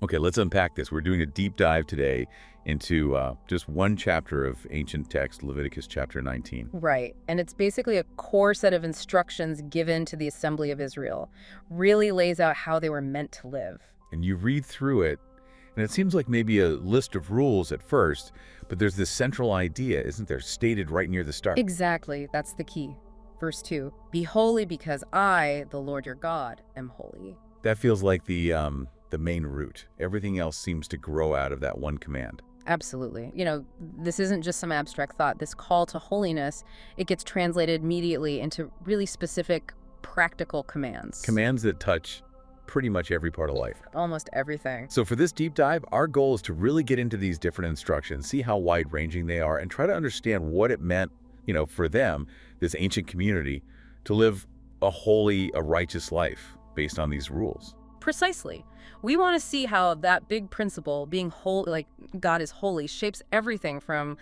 Okay, let's unpack this. We're doing a deep dive today into just one chapter of ancient text, Leviticus chapter 19. Right. And it's basically a core set of instructions given to the assembly of Israel. Really lays out how they were meant to live. And you read through it, and it seems like maybe a list of rules at first, but there's this central idea, isn't there, stated right near the start? Exactly. That's the key. Verse 2, be holy because I, the Lord your God, am holy. That feels like the main root. Everything else seems to grow out of that one command. Absolutely. This isn't just some abstract thought. This call to holiness, it gets translated immediately into really specific practical commands. Commands that touch pretty much every part of life. Almost everything. So for this deep dive, our goal is to really get into these different instructions, see how wide-ranging they are, and try to understand what it meant, for them, this ancient community, to live a holy, a righteous life based on these rules. Precisely. We want to see how that big principle, being holy, like God is holy, shapes everything from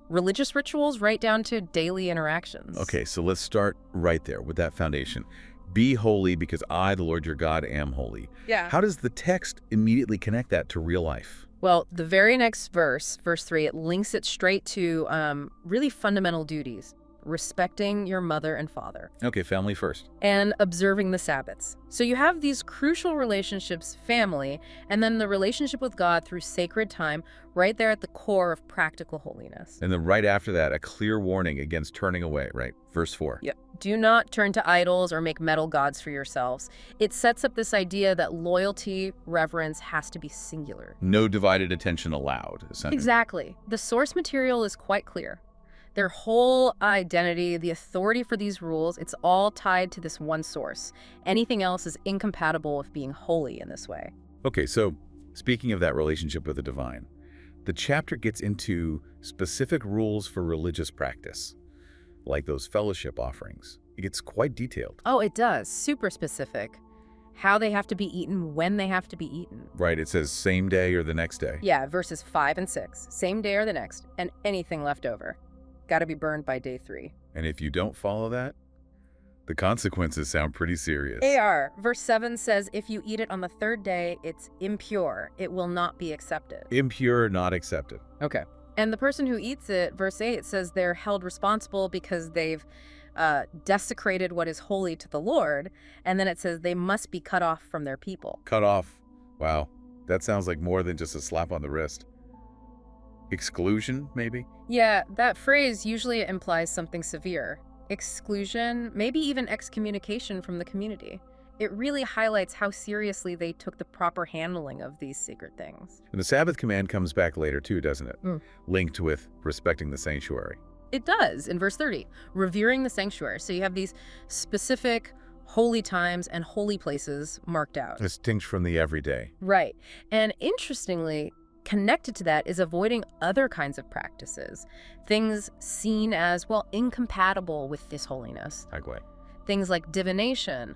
religious rituals right down to daily interactions. Okay, so let's start right there with that foundation. Be holy because I, the Lord your God, am holy. Yeah. How does the text immediately connect that to real life? Well, the very next verse, verse 3, it links it straight to really fundamental duties. Respecting your mother and father. Okay, family first. And observing the Sabbaths. So you have these crucial relationships, family, and then the relationship with God through sacred time right there at the core of practical holiness. And then right after that, a clear warning against turning away, right? Verse 4. Yep. Do not turn to idols or make metal gods for yourselves. It sets up this idea that loyalty, reverence has to be singular. No divided attention allowed, essentially. Exactly. The source material is quite clear. Their whole identity, the authority for these rules, it's all tied to this one source. Anything else is incompatible with being holy in this way. Okay, so speaking of that relationship with the divine, the chapter gets into specific rules for religious practice, like those fellowship offerings. It gets quite detailed. Oh, it does. Super specific. How they have to be eaten, when they have to be eaten. Right, it says same day or the next day. Yeah, verses 5 and 6. Same day or the next, and anything left over. Got to be burned by day 3. And if you don't follow that, the consequences sound pretty serious. They are. Verse 7 says, if you eat it on the 3rd day, it's impure. It will not be accepted. Impure, not accepted. Okay. And the person who eats it, verse 8, says they're held responsible because they've desecrated what is holy to the Lord. And then it says they must be cut off from their people. Cut off. Wow. That sounds like more than just a slap on the wrist. Exclusion, maybe? Yeah, that phrase usually implies something severe. Exclusion, maybe even excommunication from the community. It really highlights how seriously they took the proper handling of these sacred things. And the Sabbath command comes back later too, doesn't it? Mm. Linked with respecting the sanctuary. It does, in verse 30, revering the sanctuary. So you have these specific holy times and holy places marked out. Distinct from the everyday. Right. And interestingly, connected to that is avoiding other kinds of practices, things seen as, incompatible with this holiness. Like what? Things like divination,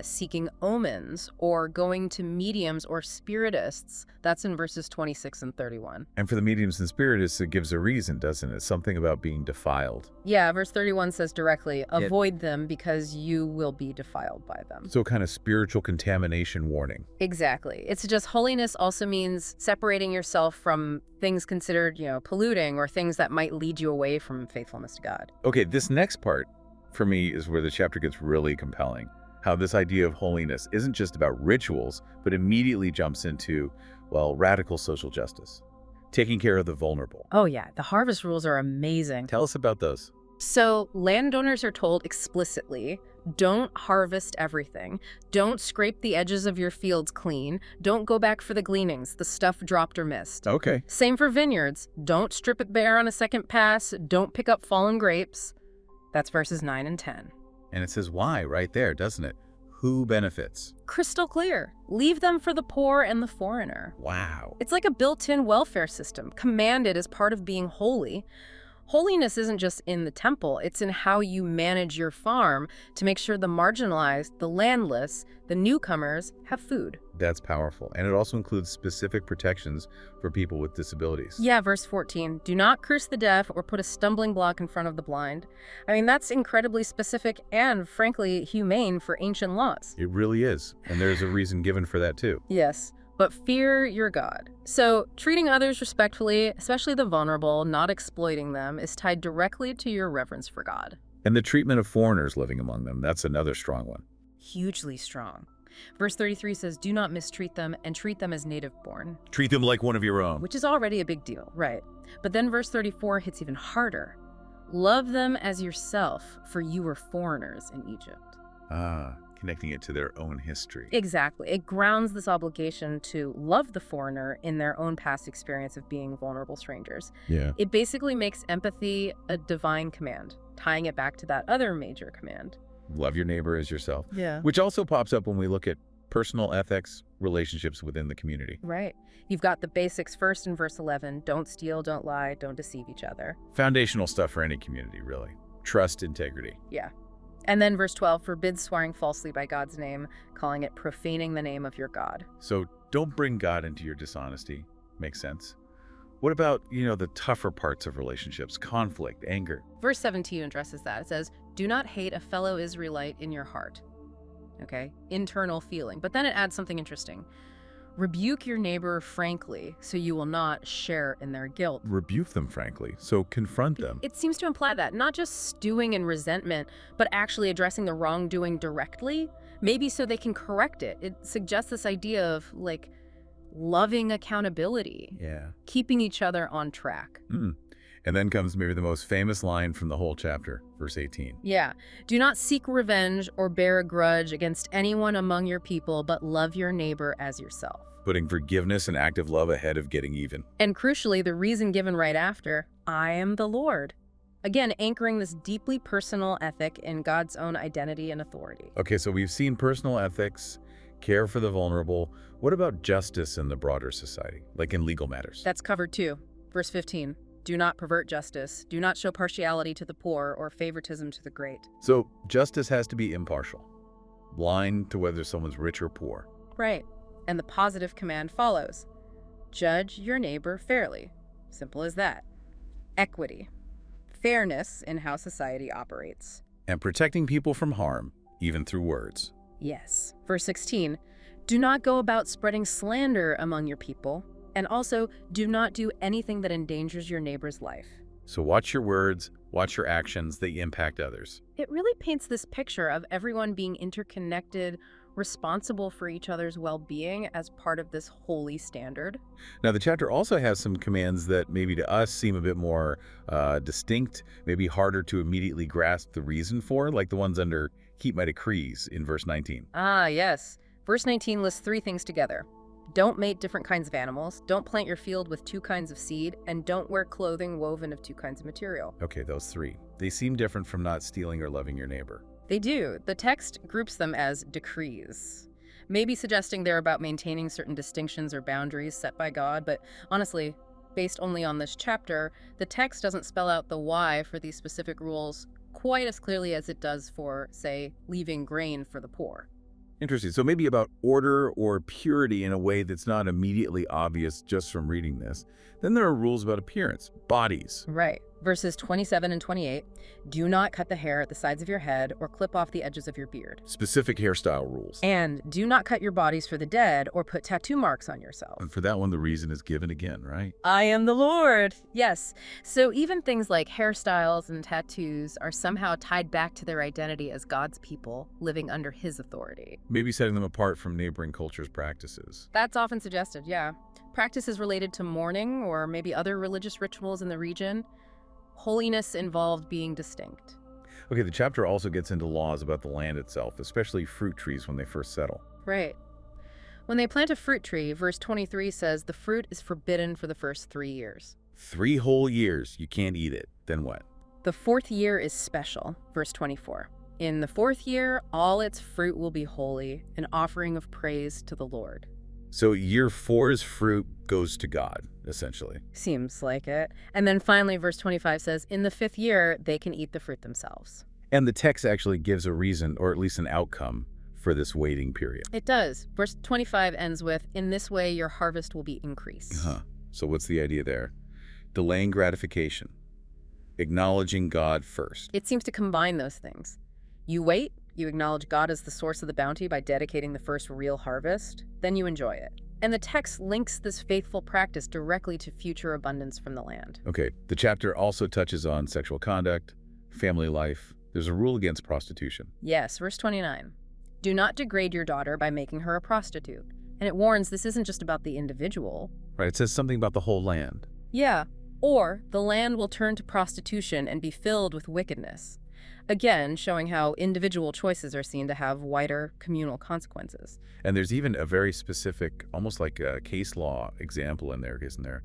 seeking omens, or going to mediums or spiritists. That's in verses 26 and 31. And for the mediums and spiritists, it gives a reason, doesn't it? Something about being defiled. Yeah, verse 31 says directly, avoid them because you will be defiled by them. So kind of spiritual contamination warning. Exactly. It's just holiness also means separating yourself from things considered, polluting or things that might lead you away from faithfulness to God. Okay, this next part for me is where the chapter gets really compelling. How this idea of holiness isn't just about rituals, but immediately jumps into, radical social justice. Taking care of the vulnerable. Oh yeah, the harvest rules are amazing. Tell us about those. So landowners are told explicitly, don't harvest everything. Don't scrape the edges of your fields clean. Don't go back for the gleanings, the stuff dropped or missed. Okay. Same for vineyards. Don't strip it bare on a second pass. Don't pick up fallen grapes. That's verses 9 and 10. And it says why right there, doesn't it? Who benefits? Crystal clear. Leave them for the poor and the foreigner. Wow. It's like a built-in welfare system, commanded as part of being holy. Holiness isn't just in the temple, it's in how you manage your farm to make sure the marginalized, the landless, the newcomers have food. That's powerful. And it also includes specific protections for people with disabilities. Yeah, verse 14, do not curse the deaf or put a stumbling block in front of the blind. I mean, that's incredibly specific and, frankly, humane for ancient laws. It really is. And there's a reason given for that, too. Yes. but fear your God. So treating others respectfully, especially the vulnerable, not exploiting them, is tied directly to your reverence for God. And the treatment of foreigners living among them, that's another strong one. Hugely strong. Verse 33 says, do not mistreat them and treat them as native-born, Treat them like one of your own. which is already a big deal, right? But then verse 34 hits even harder. Love them as yourself, for you were foreigners in Egypt. Connecting it to their own history. Exactly. It grounds this obligation to love the foreigner in their own past experience of being vulnerable strangers. Yeah. It basically makes empathy a divine command, tying it back to that other major command. Love your neighbor as yourself. Yeah. Which also pops up when we look at personal ethics, relationships within the community. Right. You've got the basics first in verse 11. Don't steal, don't lie, don't deceive each other. Foundational stuff for any community, really. Trust, integrity. Yeah. And then verse 12 forbids swearing falsely by God's name, calling it profaning the name of your God. So don't bring God into your dishonesty. Makes sense. What about, the tougher parts of relationships, conflict, anger? Verse 17 addresses that. It says, do not hate a fellow Israelite in your heart. Okay? Internal feeling. But then it adds something interesting. Rebuke your neighbor frankly, so you will not share in their guilt. Rebuke them, frankly. So confront them. It seems to imply that, not just stewing in resentment, but actually addressing the wrongdoing directly, maybe so they can correct it. It suggests this idea of, loving accountability. Yeah. Keeping each other on track. And then comes maybe the most famous line from the whole chapter, verse 18. Yeah. Do not seek revenge or bear a grudge against anyone among your people, but love your neighbor as yourself. Putting forgiveness and active love ahead of getting even. And crucially, the reason given right after, I am the Lord. Again, anchoring this deeply personal ethic in God's own identity and authority. Okay, so we've seen personal ethics, care for the vulnerable. What about justice in the broader society, like in legal matters? That's covered too. Verse 15. Do not pervert justice. Do not show partiality to the poor or favoritism to the great. So justice has to be impartial, blind to whether someone's rich or poor. Right. And the positive command follows. Judge your neighbor fairly. Simple as that. Equity. Fairness in how society operates. And protecting people from harm, even through words. Yes. Verse 16. Do not go about spreading slander among your people. And also, do not do anything that endangers your neighbor's life. So watch your words, watch your actions, they impact others. It really paints this picture of everyone being interconnected, responsible for each other's well-being as part of this holy standard. Now, the chapter also has some commands that maybe to us seem a bit more distinct, maybe harder to immediately grasp the reason for, like the ones under keep my decrees in verse 19. Ah, yes. Verse 19 lists 3 things together. Don't mate different kinds of animals, don't plant your field with 2 kinds of seed, and don't wear clothing woven of 2 kinds of material. Okay, those 3. They seem different from not stealing or loving your neighbor. They do. The text groups them as decrees, maybe suggesting they're about maintaining certain distinctions or boundaries set by God, but honestly, based only on this chapter, the text doesn't spell out the why for these specific rules quite as clearly as it does for, say, leaving grain for the poor. Interesting. So maybe about order or purity in a way that's not immediately obvious just from reading this. Then there are rules about appearance, bodies. Right. Verses 27 and 28, do not cut the hair at the sides of your head or clip off the edges of your beard. Specific hairstyle rules. And do not cut your bodies for the dead or put tattoo marks on yourself. And for that one, the reason is given again, right? I am the Lord. Yes. So even things like hairstyles and tattoos are somehow tied back to their identity as God's people living under his authority. Maybe setting them apart from neighboring cultures' practices. That's often suggested, yeah. Practices related to mourning or maybe other religious rituals in the region. Holiness involved being distinct. Okay, the chapter also gets into laws about the land itself, especially fruit trees when they first settle. Right. When they plant a fruit tree, verse 23 says the fruit is forbidden for the first 3 years. 3 whole years, you can't eat it. Then what? The 4th year is special, verse 24. In the 4th year, all its fruit will be holy, an offering of praise to the Lord. So year 4's fruit goes to God, essentially. Seems like it. And then finally, verse 25 says, in the 5th year, they can eat the fruit themselves. And the text actually gives a reason, or at least an outcome, for this waiting period. It does. Verse 25 ends with, in this way, your harvest will be increased. So what's the idea there? Delaying gratification. Acknowledging God first. It seems to combine those things. You wait, you acknowledge God as the source of the bounty by dedicating the first real harvest, then you enjoy it. And the text links this faithful practice directly to future abundance from the land. Okay, the chapter also touches on sexual conduct, family life. There's a rule against prostitution. Yes, verse 29. Do not degrade your daughter by making her a prostitute. And it warns this isn't just about the individual. Right, it says something about the whole land. Yeah, or the land will turn to prostitution and be filled with wickedness. Again, showing how individual choices are seen to have wider communal consequences. And there's even a very specific, almost like a case law example in there, isn't there?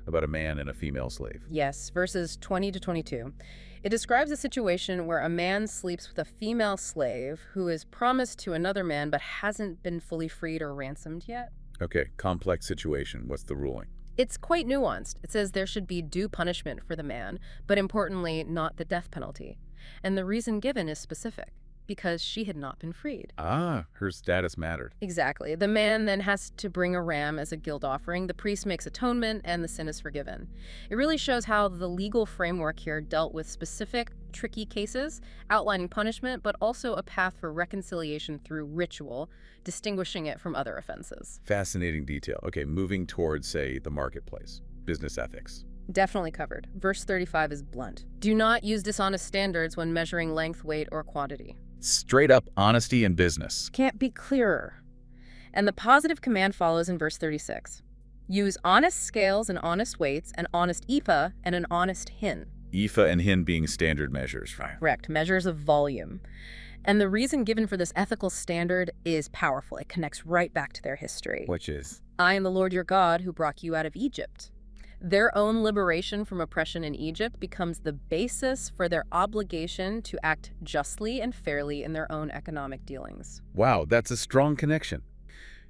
About a man and a female slave. Yes, verses 20 to 22. It describes a situation where a man sleeps with a female slave who is promised to another man but hasn't been fully freed or ransomed yet. Okay, complex situation. What's the ruling? It's quite nuanced. It says there should be due punishment for the man, but importantly, not the death penalty. And the reason given is specific, because she had not been freed. Ah, her status mattered. Exactly. The man then has to bring a ram as a guilt offering. The priest makes atonement, and the sin is forgiven. It really shows how the legal framework here dealt with specific, tricky cases, outlining punishment, but also a path for reconciliation through ritual, distinguishing it from other offenses. Fascinating detail. Okay, moving towards, say, the marketplace, business ethics. Definitely covered. Verse 35 is blunt. Do not use dishonest standards when measuring length, weight, or quantity. Straight up honesty in business. Can't be clearer. And the positive command follows in verse 36. Use honest scales and honest weights, an honest ephah and an honest hin. Ephah and hin being standard measures. Right. Correct, measures of volume. And the reason given for this ethical standard is powerful. It connects right back to their history. Which is? I am the Lord your God who brought you out of Egypt. Their own liberation from oppression in Egypt becomes the basis for their obligation to act justly and fairly in their own economic dealings. Wow, that's a strong connection.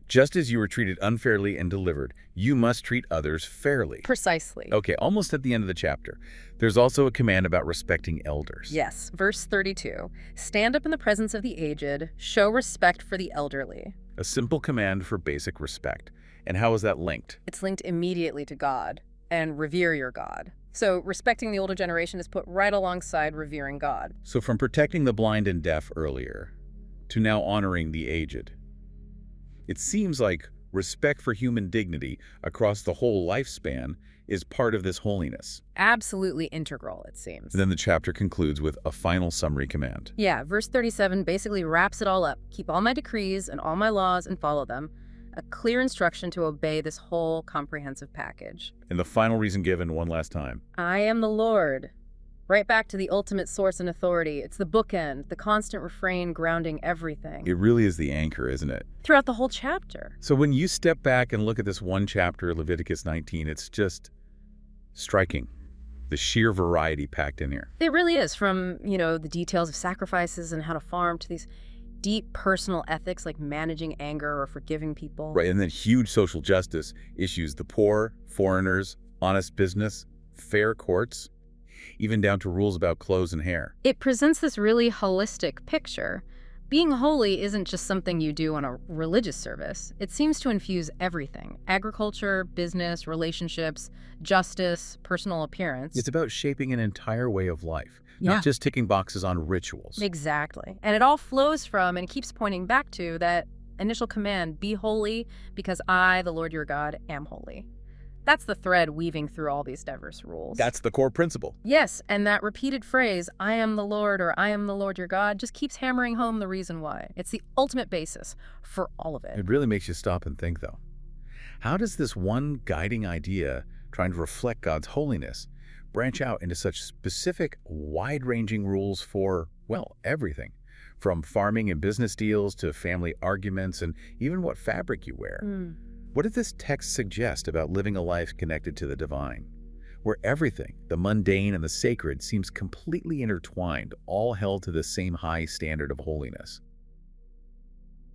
Just as you were treated unfairly and delivered, you must treat others fairly. Precisely. Okay, almost at the end of the chapter. There's also a command about respecting elders. Yes, verse 32. Stand up in the presence of the aged, show respect for the elderly. A simple command for basic respect. And how is that linked? It's linked immediately to God. And revere your God. So respecting the older generation is put right alongside revering God. So from protecting the blind and deaf earlier to now honoring the aged, it seems like respect for human dignity across the whole lifespan is part of this holiness. Absolutely integral, it seems. And then the chapter concludes with a final summary command. Yeah, verse 37 basically wraps it all up. Keep all my decrees and all my laws and follow them. A clear instruction to obey this whole comprehensive package. And the final reason given one last time. I am the Lord. Right back to the ultimate source and authority. It's the bookend, the constant refrain grounding everything. It really is the anchor, isn't it? Throughout the whole chapter. So when you step back and look at this one chapter, Leviticus 19, it's just striking. The sheer variety packed in here. It really is, from, the details of sacrifices and how to farm to these deep personal ethics like managing anger or forgiving people. Right, and then huge social justice issues, the poor, foreigners, honest business, fair courts, even down to rules about clothes and hair. It presents this really holistic picture. Being holy isn't just something you do on a religious service. It seems to infuse everything: agriculture, business, relationships, justice, personal appearance. It's about shaping an entire way of life. Yeah. Not just ticking boxes on rituals. Exactly. And it all flows from and keeps pointing back to that initial command, be holy because I, the Lord your God, am holy. That's the thread weaving through all these diverse rules. That's the core principle. Yes, and that repeated phrase, I am the Lord or I am the Lord your God, just keeps hammering home the reason why. It's the ultimate basis for all of it. It really makes you stop and think, though. How does this one guiding idea, trying to reflect God's holiness, branch out into such specific, wide-ranging rules for, well, everything, from farming and business deals to family arguments and even what fabric you wear? What did this text suggest about living a life connected to the divine, where everything, the mundane and the sacred, seems completely intertwined, all held to the same high standard of holiness?